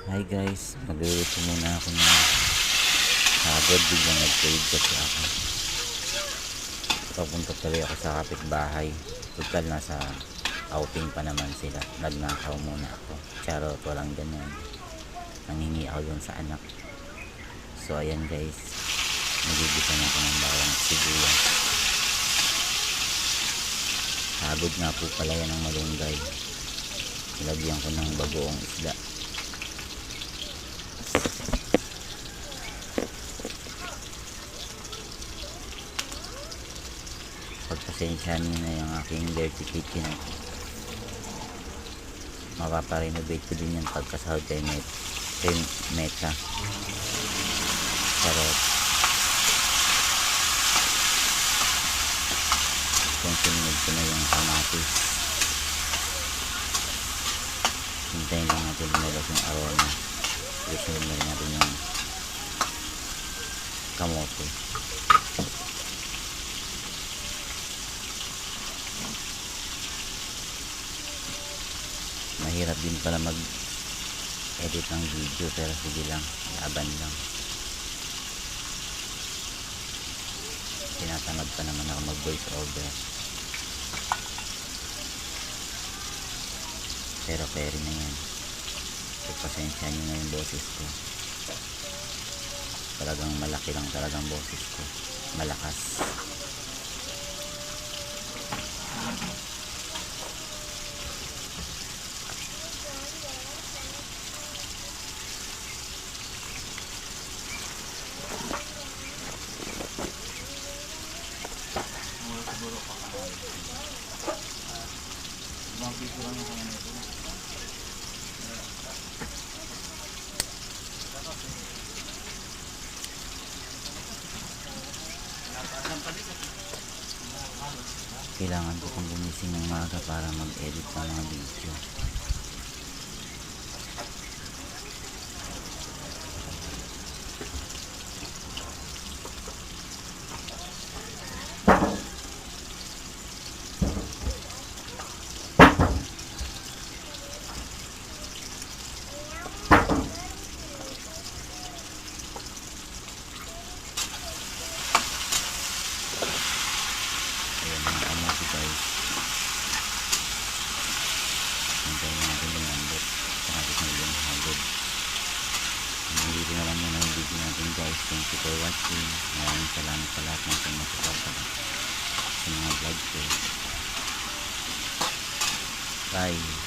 Hi guys, magluluto muna ako ng hagod. Biglang nag-trade kasi ako. Papunta tuloy ako sa kapitbahay. Total nasa outing pa naman sila. Nagnakaw muna ako. Charot, walang ganun. Nangingi ako dun sa anak. So ayan guys, nagigisan ako ng bawang sibuyas. Hagod nga po pala yan ng malunggay. Nilagyan ko ng bagoong isda. Pagpasensyahan nyo na yung aking dirty kitchen. Mapaparenovate ko din yan pagkasahod kay Meta. Charot. Kung sinunod ko na yung kamatis, hintayin lang natin lumabas yung aroma. Isunod na rin natin yung kamote. Mahirap din pala mag edit ng video, pero sige lang, laban lang. Tinatamad pa naman ako mag voice over, pero pwede na yan. Pasensya nyo na yung boses ko. Talagang malaki lang talagang boses ko, malakas. Kailangan ko kung gumising ng maga para mag-edit ng mga video. Ayan mga kamote guys. Hintayin natin yung ambot. Saka natin yung hagod. Hindi naman muna yung video natin guys. Thank you for watching. Maraming salamat sa lahat ng sumasuporta sa mga vlog ko. Bye.